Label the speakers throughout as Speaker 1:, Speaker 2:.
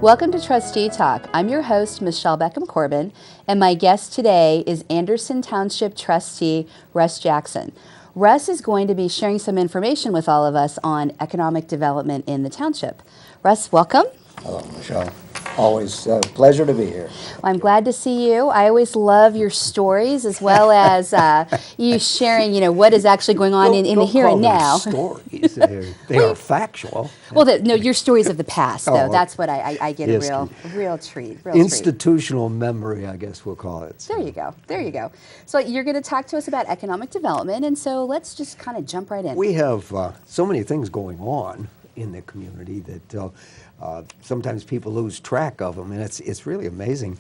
Speaker 1: Welcome to Trustee Talk. I'm your host, Michelle Beckham Corbin, and my guest today is Anderson Township Trustee Russ Jackson. Russ is going to be sharing some information with all of us on economic development in the township. Russ, welcome.
Speaker 2: Hello, Michelle. Always a pleasure to be here.
Speaker 1: Well, I'm glad to see you. I always love your stories as well as you sharing, what is actually going on in the here and now.
Speaker 2: Stories. They are factual.
Speaker 1: Well, no, your stories of the past, though.
Speaker 2: Oh,
Speaker 1: That's what I get
Speaker 2: yes,
Speaker 1: a real treat.
Speaker 2: Institutional memory, I guess we'll call it.
Speaker 1: There you go. There you go. So you're going to talk to us about economic development, and so let's just kind of jump right in.
Speaker 2: We have so many things going on in the community that sometimes people lose track of them, and it's really amazing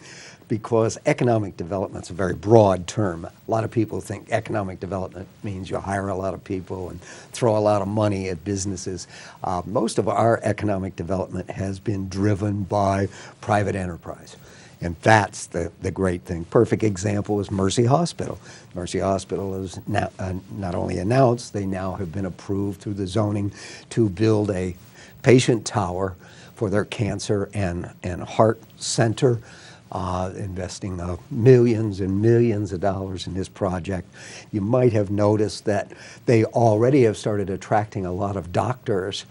Speaker 2: because economic development's a very broad term. A lot of people think economic development means you hire a lot of people and throw a lot of money at businesses. Most of our economic development has been driven by private enterprise. And that's the great thing. Perfect example is Mercy Hospital. Mercy Hospital is now, not only announced, they now have been approved through the zoning to build a patient tower for their cancer and heart center, investing millions and millions of dollars in this project. You might have noticed that they already have started attracting a lot of doctors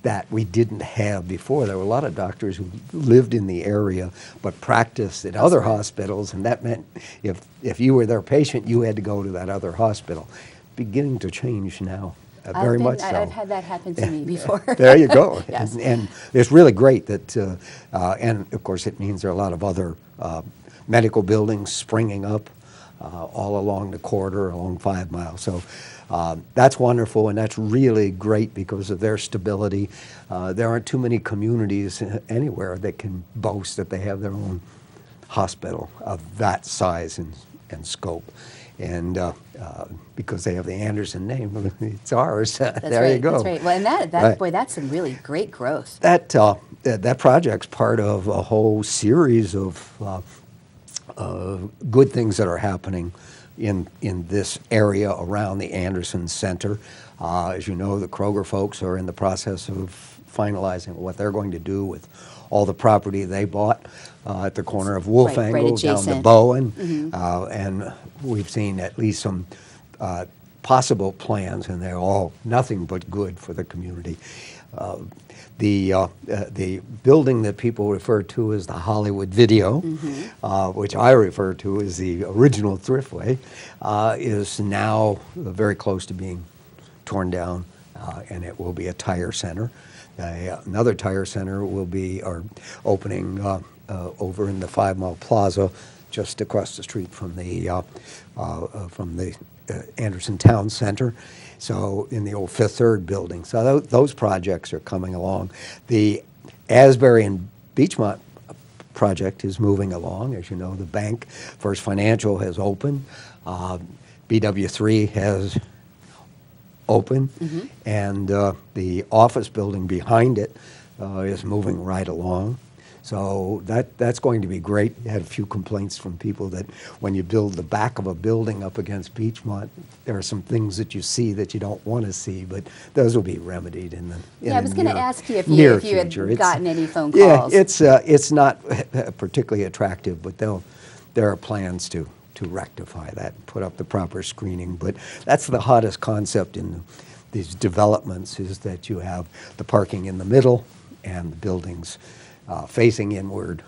Speaker 2: that we didn't have before. There were a lot of doctors who lived in the area but practiced at other hospitals, and that meant if you were their patient, you had to go to that other hospital. Beginning to change now. Very much so.
Speaker 1: I've had that happen to me before.
Speaker 2: There you go.
Speaker 1: Yes.
Speaker 2: And it's really great that, and of course it means there are a lot of other medical buildings springing up all along the corridor, along 5 Mile. So that's wonderful, and that's really great because of their stability. There aren't too many communities anywhere that can boast that they have their own hospital of that size and scope. And because they have the Anderson name, it's ours. There
Speaker 1: right,
Speaker 2: you go.
Speaker 1: That's right. Well, and
Speaker 2: Right.
Speaker 1: Boy, that's some really great growth.
Speaker 2: That project's part of a whole series of good things that are happening in this area around the Anderson Center. As you know, the Kroger folks are in the process of finalizing what they're going to do with all the property they bought at the corner of Wolfangle down to Bowen. Mm-hmm. And we've seen at least some possible plans, and they're all nothing but good for the community. The building that people refer to as the Hollywood Video, mm-hmm. Which I refer to as the original Thriftway, is now very close to being torn down, and it will be a tire center. Another tire center will be opening over in the 5 Mile Plaza, just across the street from the Anderson Town Center. So in the old Fifth Third building. So those projects are coming along. The Asbury and Beachmont project is moving along. As you know, the bank, First Financial, has opened. BW3 has opened. Mm-hmm. And the office building behind it is moving right along. So that's going to be great. I had a few complaints from people that when you build the back of a building up against Beachmont, there are some things that you see that you don't want to see, but those will be remedied in the
Speaker 1: I was going to ask you if you had gotten any phone calls.
Speaker 2: Yeah, it's not particularly attractive, but there are plans to rectify that and put up the proper screening. But that's the hottest concept in these developments, is that you have the parking in the middle and the buildings facing inward,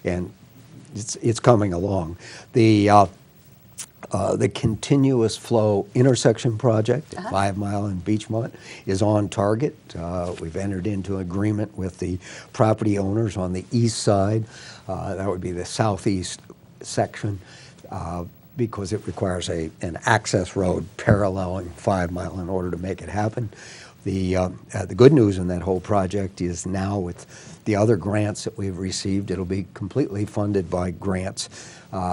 Speaker 2: and it's coming along. The continuous flow intersection project at 5 Mile and Beachmont is on target. We've entered into agreement with the property owners on the east side. That would be the southeast section, because it requires an access road paralleling 5 Mile in order to make it happen. The good news in that whole project is now with the other grants that we've received, it'll be completely funded by grants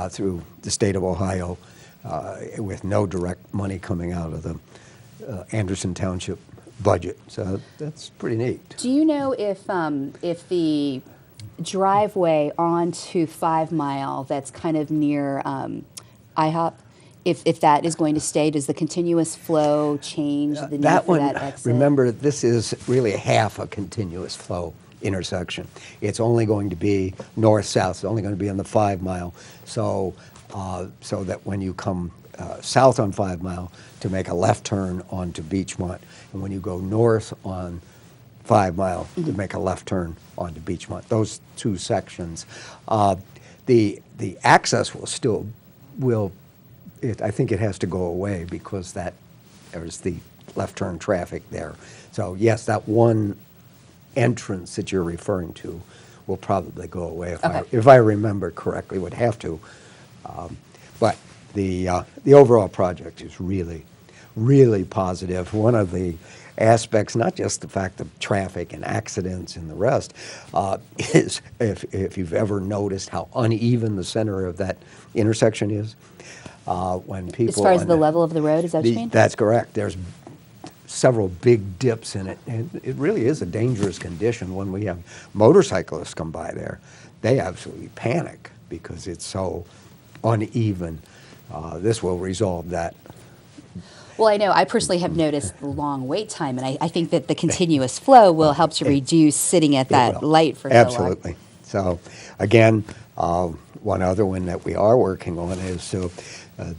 Speaker 2: through the state of Ohio, with no direct money coming out of the Anderson Township budget. So that's pretty neat.
Speaker 1: Do you know if the driveway onto 5 Mile that's kind of near IHOP, if that is going to stay? Does the continuous flow change the need for that exit?
Speaker 2: Remember, this is really half a continuous flow intersection. It's only going to be north-south. It's only going to be on the 5 Mile. So, so that when you come south on 5 Mile to make a left turn onto Beachmont, and when you go north on 5 Mile to make a left turn onto Beachmont, those two sections, the access will still I think it has to go away because there's the left turn traffic there. So yes, that one entrance that you're referring to will probably go away if I remember correctly. Would have to, but the overall project is really, really positive. One of the aspects, not just the fact of traffic and accidents and the rest, is if you've ever noticed how uneven the center of that intersection is. When people
Speaker 1: as far as the level of the road, is that what you mean?
Speaker 2: That's correct. There's several big dips in it, and it really is a dangerous condition. When we have motorcyclists come by there, they absolutely panic because it's so uneven. This will resolve that.
Speaker 1: Well, I know I personally have noticed the long wait time, and I think that the continuous flow will help to reduce sitting at that light for so long.
Speaker 2: Absolutely. So, again, one other one that we are working on is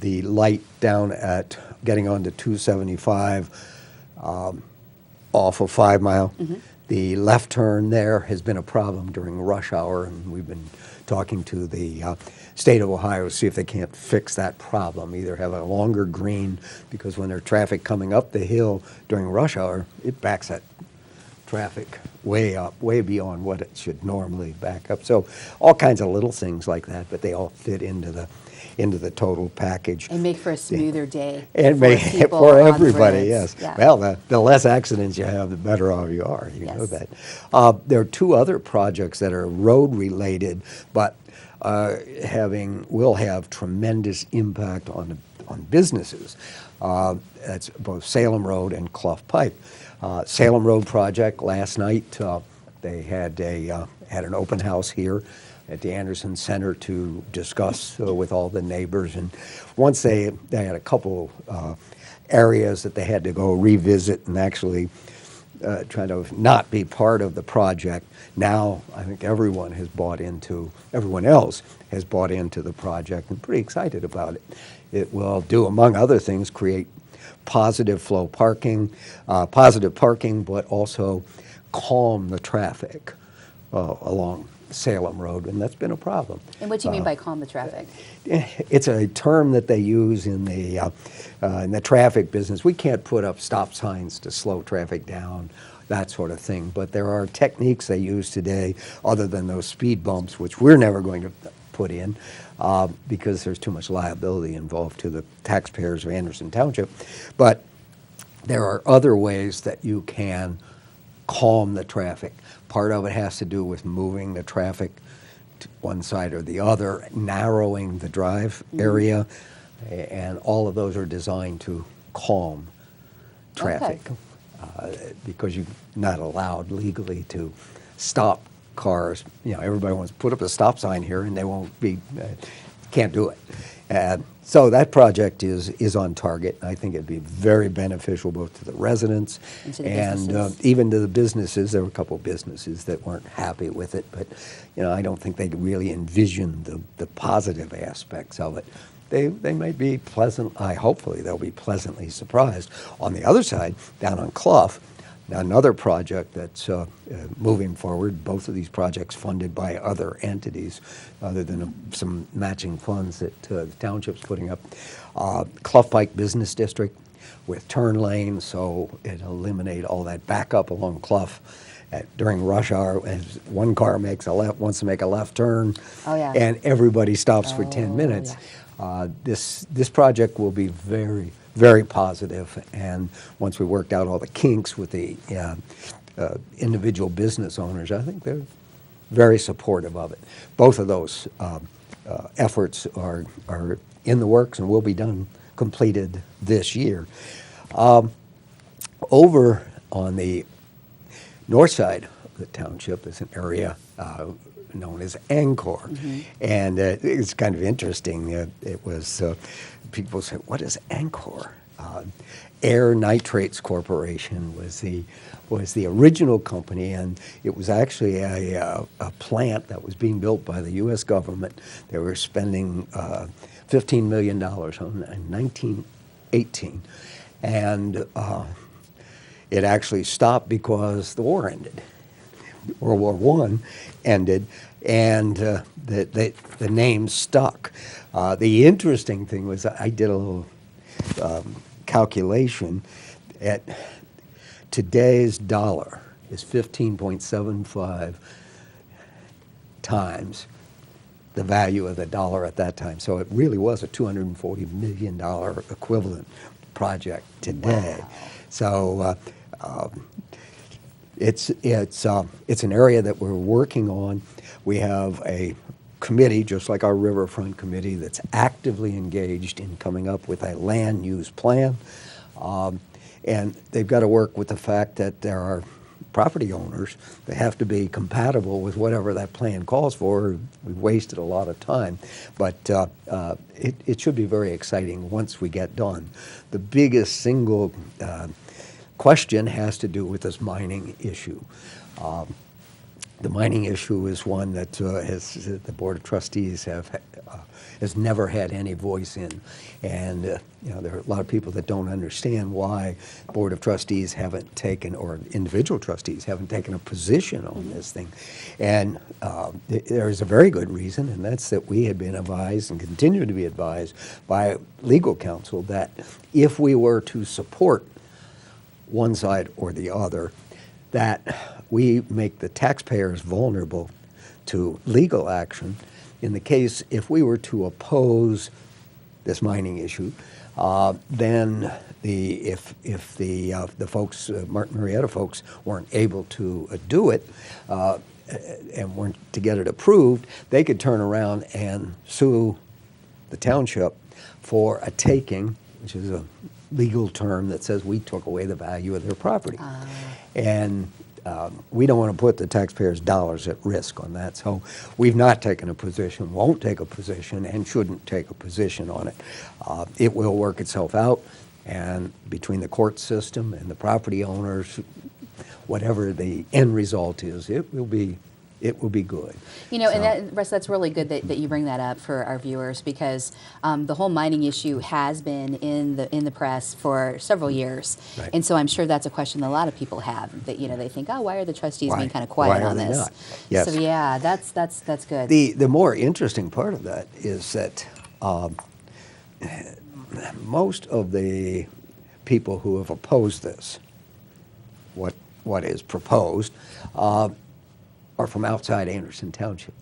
Speaker 2: the light down at getting onto 275 off of 5 Mile. The left turn there has been a problem during rush hour, and we've been talking to the state of Ohio to see if they can't fix that problem, either have a longer green, because when there's traffic coming up the hill during rush hour, it backs that traffic way up, way beyond what it should normally back up. So all kinds of little things like that, but they all fit into the total package.
Speaker 1: And make for a smoother day.
Speaker 2: And for everybody, yes. Yeah. Well, the less accidents you have, the better off you are. You know that. There are two other projects that are road related, but will have tremendous impact on businesses. That's both Salem Road and Clough Pike. Salem Road project last night, they had an open house here at the Anderson Center to discuss with all the neighbors. And once they had a couple areas that they had to go revisit and actually try to not be part of the project. Now I think everyone else has bought into the project and pretty excited about it. It will do, among other things, create positive parking, but also calm the traffic along Salem Road, and that's been a problem.
Speaker 1: And what do you mean by calm the traffic?
Speaker 2: It's a term that they use in the traffic business. We can't put up stop signs to slow traffic down, that sort of thing, but there are techniques they use today other than those speed bumps, which we're never going to put in because there's too much liability involved to the taxpayers of Anderson Township. But there are other ways that you can calm the traffic. Part of it has to do with moving the traffic to one side or the other, narrowing the drive area, and all of those are designed to calm traffic because you're not allowed legally to stop cars. Everybody wants to put up a stop sign here, and they can't do it. So that project is on target. I think it'd be very beneficial both to the residents and even to the businesses. There were a couple of businesses that weren't happy with it, but I don't think they really envisioned the positive aspects of it. They may be pleasant. Hopefully they'll be pleasantly surprised. On the other side, down on Clough, another project that's moving forward, both of these projects funded by other entities other than some matching funds that the township's putting up. Clough Pike Business District with turn lanes, so it'll eliminate all that backup along Clough during rush hour. As one car wants to make a left turn, and everybody stops for 10 minutes. This project will be very, very positive, and once we worked out all the kinks with the individual business owners, I think they're very supportive of it. Both of those efforts are in the works and will be completed this year. Over on the north side of the township is an area known as Angkor, and it's kind of interesting. It was people say, "What is Angkor?" Air Nitrates Corporation was the original company, and it was actually a plant that was being built by the U.S. government. They were spending $15 million on in 1918, and it actually stopped because the war ended. World War I ended, and the name stuck. The interesting thing was I did a little calculation. At today's dollar is 15.75 times the value of the dollar at that time. So it really was a $240 million equivalent project today.
Speaker 1: Wow.
Speaker 2: So it's an area that we're working on. We have a committee, just like our Riverfront Committee, that's actively engaged in coming up with a land use plan. And they've got to work with the fact that there are property owners that have to be compatible with whatever that plan calls for. We've wasted a lot of time, but it should be very exciting once we get done. The biggest single question has to do with this mining issue. The mining issue is one that the Board of Trustees has never had any voice in, and there are a lot of people that don't understand why Board of Trustees haven't taken, or individual trustees haven't taken a position on this thing. And there is a very good reason, and that's that we had been advised and continue to be advised by legal counsel that if we were to support one side or the other, that we make the taxpayers vulnerable to legal action in the case if we were to oppose this mining issue. Then if the folks, Martin Marietta folks, weren't able to do it and weren't to get it approved, they could turn around and sue the township for a taking, which is a legal term that says we took away the value of their property. And we don't want to put the taxpayers' dollars at risk on that. So we've not taken a position, won't take a position, and shouldn't take a position on it. It will work itself out, and between the court system and the property owners, whatever the end result is, it will be good.
Speaker 1: You know, and Russ, that's really good that you bring that up for our viewers, because the whole mining issue has been in the press for several years,
Speaker 2: Right.
Speaker 1: and so I'm sure that's a question that a lot of people have. That they think, oh, why are the trustees being kind of quiet on this?
Speaker 2: Not? Yes.
Speaker 1: So yeah, that's good.
Speaker 2: The more interesting part of that is that most of the people who have opposed this, what is proposed, are from outside Anderson Township.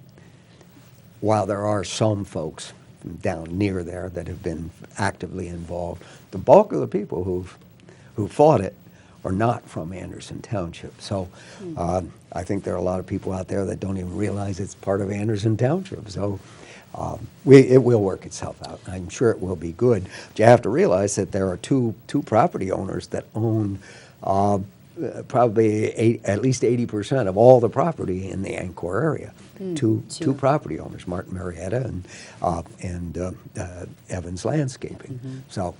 Speaker 2: While there are some folks from down near there that have been actively involved, the bulk of the people who fought it are not from Anderson Township. So I think there are a lot of people out there that don't even realize it's part of Anderson Township. So it will work itself out. I'm sure it will be good. But you have to realize that there are two property owners that own probably at least 80% of all the property in the Angkor area. Two property owners, Martin Marietta and Evans Landscaping. So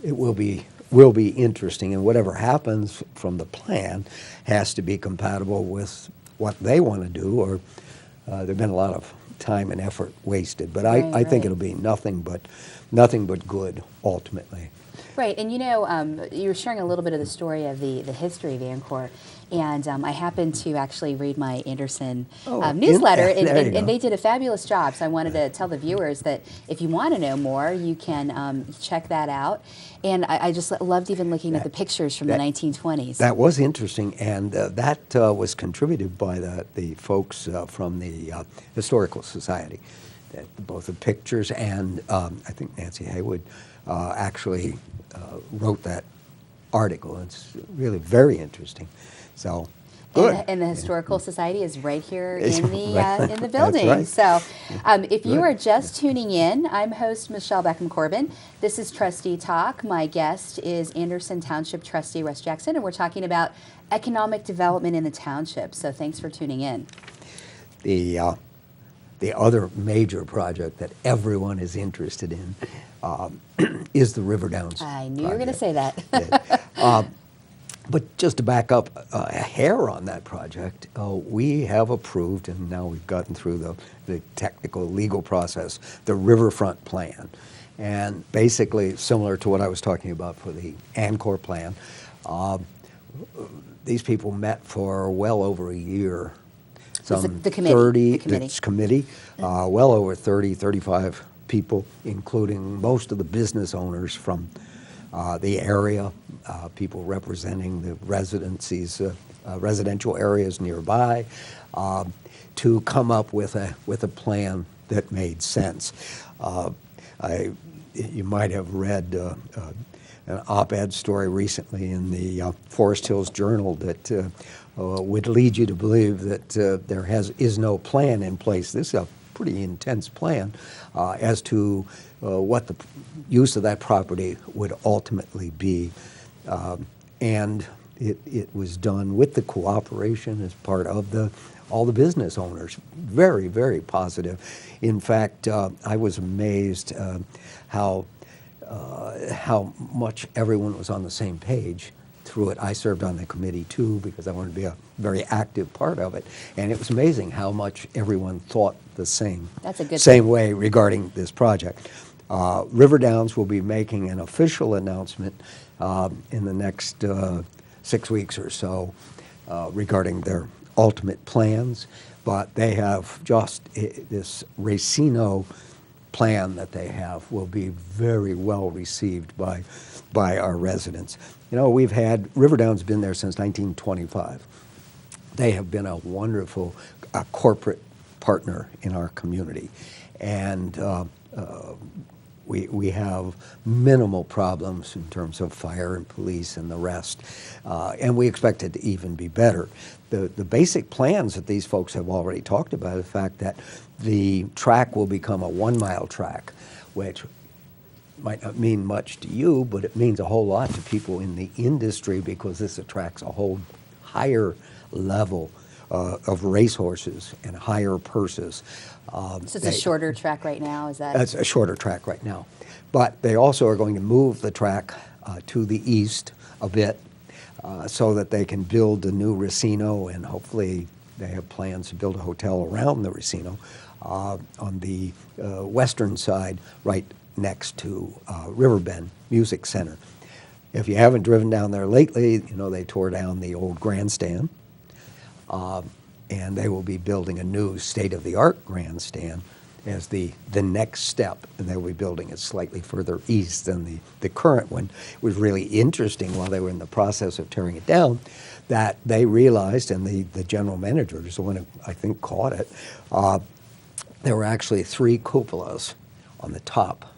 Speaker 2: it will be interesting, and whatever happens from the plan has to be compatible with what they want to do, or there've been a lot of time and effort wasted. But I think it'll be nothing but good ultimately.
Speaker 1: Right, and you were sharing a little bit of the story of the history of Angkor, and I happened to actually read my Anderson newsletter, and they did a fabulous job. So I wanted to tell the viewers that if you want to know more, you can check that out. And I just loved even looking at the pictures from the 1920s.
Speaker 2: That was interesting, and that was contributed by the folks from the Historical Society. Both the pictures and I think Nancy Haywood actually wrote that article. It's really very interesting. So good.
Speaker 1: And the Historical Society is right here in the building.
Speaker 2: That's right.
Speaker 1: So if you are just tuning in, I'm host Michelle Beckham Corbin. This is Trustee Talk. My guest is Anderson Township Trustee Russ Jackson, and we're talking about economic development in the township. So thanks for tuning in.
Speaker 2: the other major project that everyone is interested in is the River Downs
Speaker 1: I knew you were going to
Speaker 2: project.
Speaker 1: say that.
Speaker 2: But just to back up a hair on that project, we have approved, and now we've gotten through the technical legal process, the riverfront plan. And basically, similar to what I was talking about for the Ancor plan, these people met for well over a year.
Speaker 1: The committee.
Speaker 2: This committee, well over 30, 35 people, including most of the business owners from the area, people representing the residential areas nearby, to come up with a plan that made sense. You might have read an op-ed story recently in the Forest Hills Journal that would lead you to believe that there is no plan in place. This is a pretty intense plan as to what the use of that property would ultimately be. And it was done with the cooperation as part of all the business owners. Very, very positive. In fact, I was amazed how much everyone was on the same page through it. I served on the committee too because I wanted to be a very active part of it. And it was amazing how much everyone thought the same way regarding this project. River Downs will be making an official announcement in the next 6 weeks or so regarding their ultimate plans, but they have just this Racino plan that they have will be very well received by our residents. You know, we've had River Downs been there since 1925. They have been a wonderful corporate partner in our community, and we have minimal problems in terms of fire and police and the rest, and we expect it to even be better. The basic plans that these folks have already talked about, the fact that the track will become a 1-mile track, which might not mean much to you, but it means a whole lot to people in the industry because this attracts a whole higher level of racehorses and higher purses.
Speaker 1: So it's a shorter track right now, is that?
Speaker 2: It's a shorter track right now. But they also are going to move the track to the east a bit so that they can build a new Racino, and hopefully they have plans to build a hotel around the Racino on the western side, right next to Riverbend Music Center. If you haven't driven down there lately, you know, they tore down the old grandstand. And they will be building a new state-of-the-art grandstand as the next step, and they will be building it slightly further east than the current one. It was really interesting while they were in the process of tearing it down that they realized, and the general manager is the one who I think caught it, there were actually 3 cupolas on the top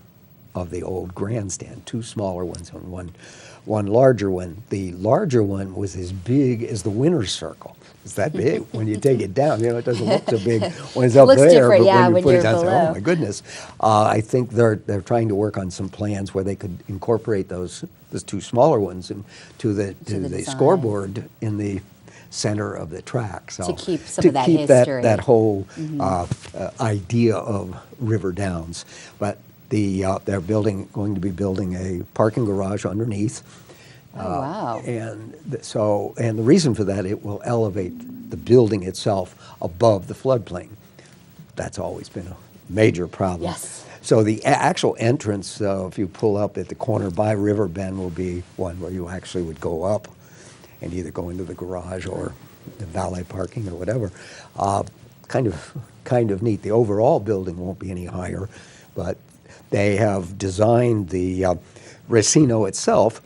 Speaker 2: of the old grandstand, 2 smaller ones and one larger one. The larger one was as big as the winner's circle. It's that big. When you take it down, you know, it doesn't look so big when it's up there, but when you put it down, it's like, oh my goodness. I think they're trying to work on some plans where they could incorporate those 2 smaller ones into the scoreboard in the center of the track. So
Speaker 1: to keep some of that history.
Speaker 2: that whole idea of River Downs. But they're going to be building a parking garage underneath.
Speaker 1: Oh, wow.
Speaker 2: And the reason for that, it will elevate the building itself above the floodplain. That's always been a major problem.
Speaker 1: Yes.
Speaker 2: So the actual entrance, if you pull up at the corner by Riverbend, will be one where you actually would go up and either go into the garage or the valet parking or whatever. Kind of neat. The overall building won't be any higher, but they have designed the Racino itself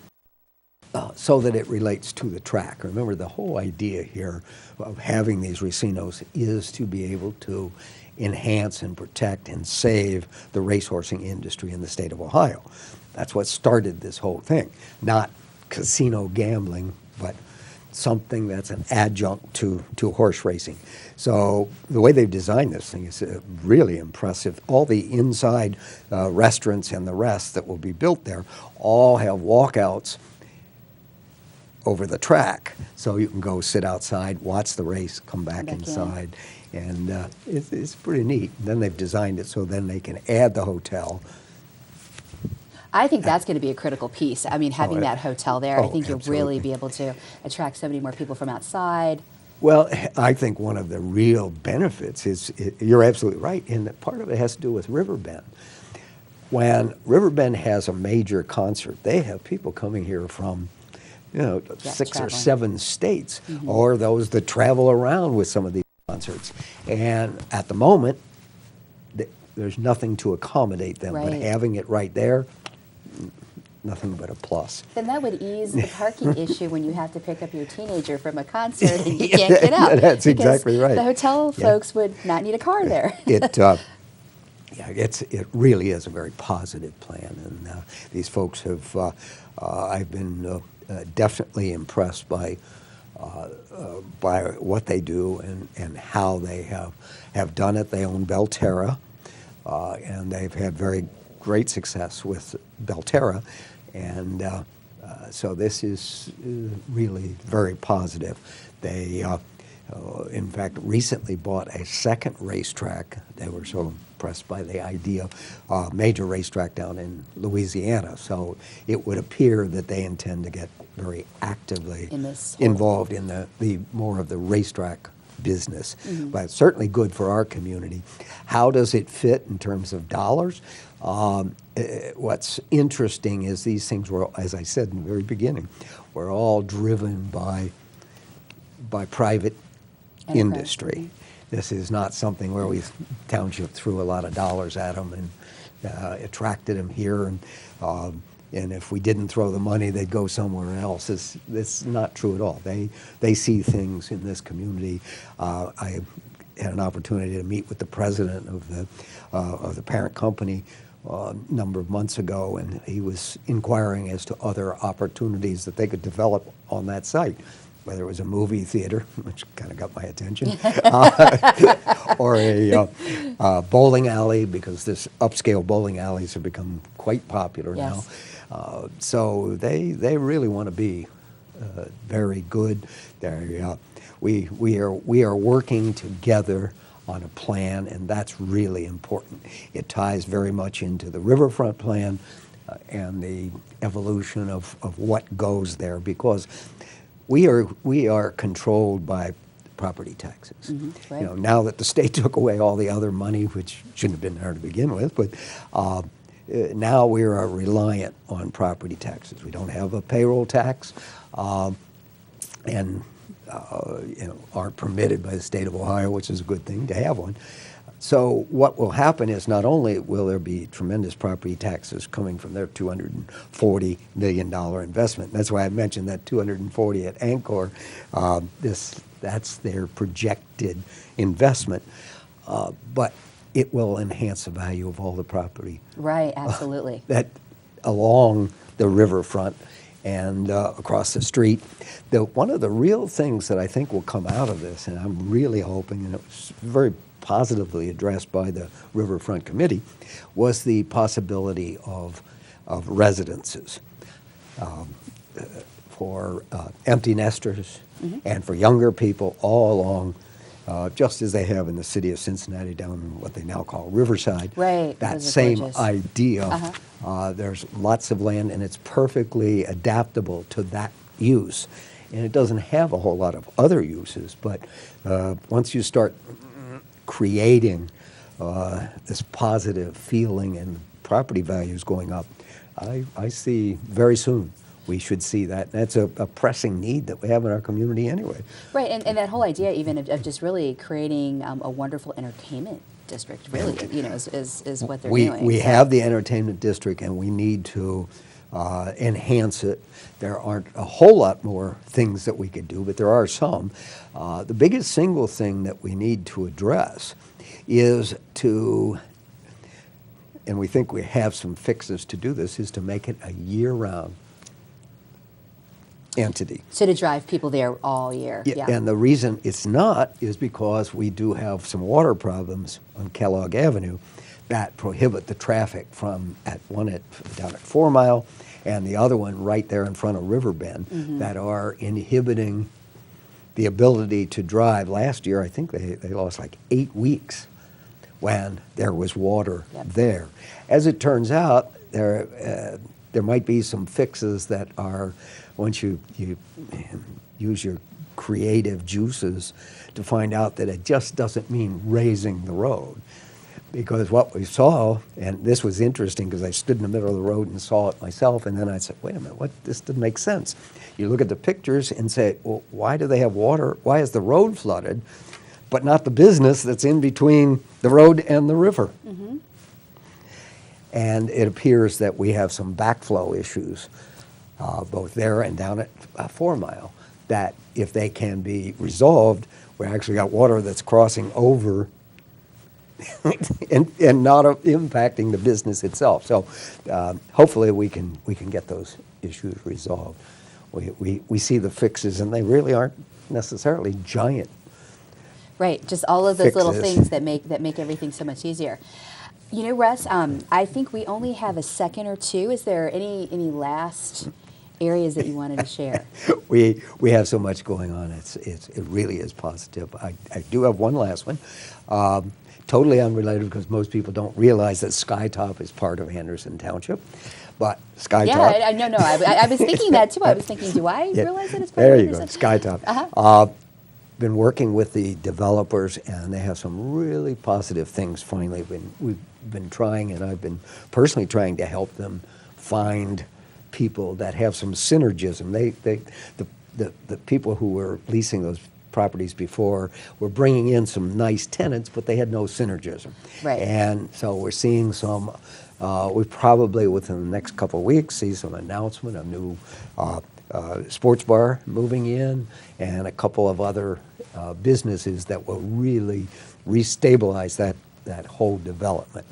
Speaker 2: so that it relates to the track. Remember, the whole idea here of having these Racinos is to be able to enhance and protect and save the racehorsing industry in the state of Ohio. That's what started this whole thing. Not casino gambling, but something that's an adjunct to horse racing. So the way they've designed this thing is really impressive. All the inside restaurants and the rest that will be built there all have walkouts over the track, so you can go sit outside, watch the race, come back inside. And it's pretty neat. Then they've designed it so then they can add the hotel.
Speaker 1: I think that's going to be a critical piece. I mean, having that hotel there, I think you'll really
Speaker 2: absolutely.
Speaker 1: be able to attract so many more people from outside.
Speaker 2: Well, I think one of the real benefits is, you're absolutely right, and that part of it has to do with Riverbend. When Riverbend has a major concert, they have people coming here from, 6 or
Speaker 1: traveling.
Speaker 2: 7 states, or those that travel around with some of these concerts. And at the moment, there's nothing to accommodate them, but
Speaker 1: Right.
Speaker 2: having it right there, nothing but a plus.
Speaker 1: Then that would ease the parking issue when you have to pick up your teenager from a concert and you can't get out.
Speaker 2: That's
Speaker 1: because
Speaker 2: exactly right.
Speaker 1: The hotel
Speaker 2: Yeah.
Speaker 1: folks would not need a car there.
Speaker 2: It really is a very positive plan, and these folks have. I've been definitely impressed by what they do and how they have done it. They own Belterra, and they've had very great success with Belterra, and so this is really very positive. They, in fact, recently bought a second racetrack. They were so impressed by the idea, major racetrack down in Louisiana. So it would appear that they intend to get very actively involved in the more of the racetrack business. But it's certainly good for our community. How does it fit in terms of dollars? What's interesting is these things were, as I said in the very beginning, were all driven by private industry. This is not something where we township threw a lot of dollars at them and attracted them here, and if we didn't throw the money, they'd go somewhere else. It's not true at all. They see things in this community. I had an opportunity to meet with the president of the parent company a number of months ago, and he was inquiring as to other opportunities that they could develop on that site, whether it was a movie theater, which kind of got my attention, or a bowling alley, because this upscale bowling alleys have become quite popular now. So they really want to be very good. We are working together on a plan, and that's really important. It ties very much into the riverfront plan and the evolution of what goes there, because we are controlled by property taxes.
Speaker 1: Right.
Speaker 2: Now that the state took away all the other money, which shouldn't have been there to begin with, but now we are reliant on property taxes. We don't have a payroll tax, and aren't permitted by the state of Ohio, which is a good thing to have one. So what will happen is not only will there be tremendous property taxes coming from their $240 million investment. That's why I mentioned that 240 at Ancor. That's their projected investment, but it will enhance the value of all the property.
Speaker 1: Right, absolutely.
Speaker 2: That along the riverfront and across the street. One of the real things that I think will come out of this, and I'm really hoping, and it was very positively addressed by the Riverfront Committee, was the possibility of residences for empty nesters and for younger people all along, just as they have in the city of Cincinnati down in what they now call Riverside.
Speaker 1: Right.
Speaker 2: That same
Speaker 1: gorgeous.
Speaker 2: idea. There's lots of land, and it's perfectly adaptable to that use. And it doesn't have a whole lot of other uses, but once you start creating this positive feeling and property values going up, I see very soon we should see that. That's a pressing need that we have in our community anyway.
Speaker 1: Right, and that whole idea even of just really creating a wonderful entertainment district, really, is what they're doing.
Speaker 2: We have the entertainment district, and we need to enhance it. There aren't a whole lot more things that we could do, but there are some. The biggest single thing that we need to address is to, and we think we have some fixes to do this, is to make it a year-round entity.
Speaker 1: So to drive people there all year. Yeah.
Speaker 2: And the reason it's not is because we do have some water problems on Kellogg Avenue that prohibit the traffic from down at 4 Mile and the other one right there in front of Riverbend that are inhibiting the ability to drive. Last year, I think they lost like 8 weeks when there was water there. As it turns out, there might be some fixes that are, once you use your creative juices to find out that it just doesn't mean raising the road. Because what we saw, and this was interesting because I stood in the middle of the road and saw it myself, and then I said, wait a minute, this doesn't make sense. You look at the pictures and say, well, why do they have water? Why is the road flooded, but not the business that's in between the road and the river? Mm-hmm. And it appears that we have some backflow issues, both there and down at 4 Mile, that if they can be resolved, we actually got water that's crossing over and not impacting the business itself. So hopefully we can get those issues resolved. We see the fixes, and they really aren't necessarily giant.
Speaker 1: Right, just all of those little
Speaker 2: fixes
Speaker 1: things that make everything so much easier. You know, Russ, I think we only have a second or two. Is there any last areas that you wanted to share?
Speaker 2: We have so much going on. It really is positive. I do have one last one. Totally unrelated, because most people don't realize that Skytop is part of Anderson Township. But Skytop...
Speaker 1: Yeah, no. I was thinking that too. I was thinking, do I realize that it's part
Speaker 2: there
Speaker 1: of
Speaker 2: you
Speaker 1: Anderson?
Speaker 2: go, Skytop.
Speaker 1: Uh-huh.
Speaker 2: Been working with the developers, and they have some really positive things finally. We've been trying, and I've been personally trying to help them find people that have some synergism. The people who were leasing those properties before were bringing in some nice tenants, but they had no synergism.
Speaker 1: Right.
Speaker 2: And so we're seeing some, we probably within the next couple of weeks see some announcement of new sports bar moving in, and a couple of other businesses that will really restabilize that whole development.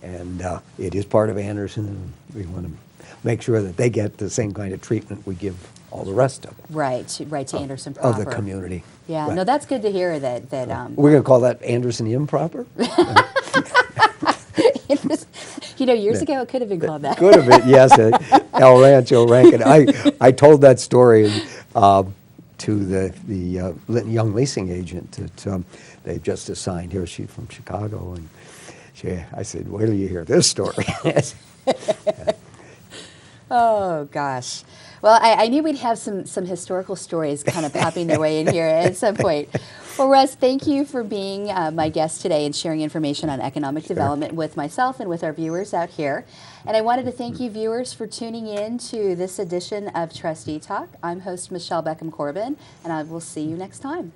Speaker 2: And it is part of Anderson, and we want to make sure that they get the same kind of treatment we give all the rest of it.
Speaker 1: Right to Anderson proper.
Speaker 2: Of the community.
Speaker 1: Yeah,
Speaker 2: Right.
Speaker 1: No, that's good to hear that.
Speaker 2: We're going to call that Anderson improper?
Speaker 1: Years ago it could have been called that.
Speaker 2: Could have been, yes. El Rancho Rankin. I told that story to the young leasing agent that they've just assigned here. She's from Chicago, and I said, wait till you hear this story.
Speaker 1: Oh, gosh. Well, I knew we'd have some historical stories kind of popping their way in here at some point. Well, Russ, thank you for being my guest today and sharing information on economic development with myself and with our viewers out here. And I wanted to thank you, viewers, for tuning in to this edition of Trustee Talk. I'm host Michelle Beckham Corbin, and I will see you next time.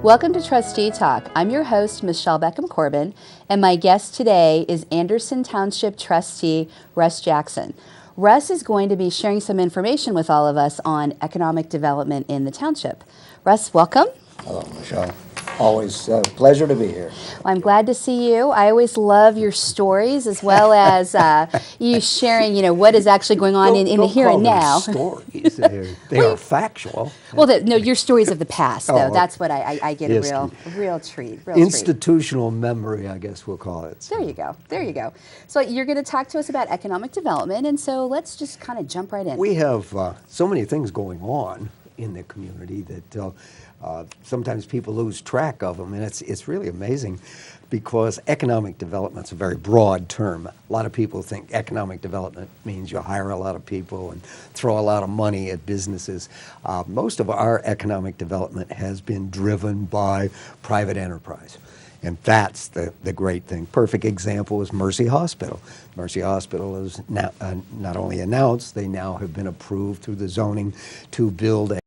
Speaker 1: Welcome to Trustee Talk. I'm your host, Michelle Beckham Corbin, and my guest today is Anderson Township Trustee Russ Jackson. Russ is going to be sharing some information with all of us on economic development in the township. Russ, welcome.
Speaker 3: Hello, Michelle. Always a pleasure to be here.
Speaker 1: Well, I'm glad to see you. I always love your stories, as well as you sharing, what is actually going on in the here and now.
Speaker 2: Stories. They are factual.
Speaker 1: Well, your stories of the past, though.
Speaker 2: Oh,
Speaker 1: That's what I get
Speaker 2: yes,
Speaker 1: a real treat.
Speaker 2: Institutional memory, I guess we'll call it.
Speaker 1: There you go. There you go. So you're going to talk to us about economic development, and so let's just kind of jump right in.
Speaker 2: We have so many things going on in the community that sometimes people lose track of them, and it's really amazing because economic development's a very broad term. A lot of people think economic development means you hire a lot of people and throw a lot of money at businesses. Most of our economic development has been driven by private enterprise. And that's the great thing. Perfect example is Mercy Hospital. Mercy Hospital is now, not only announced, they now have been approved through the zoning to build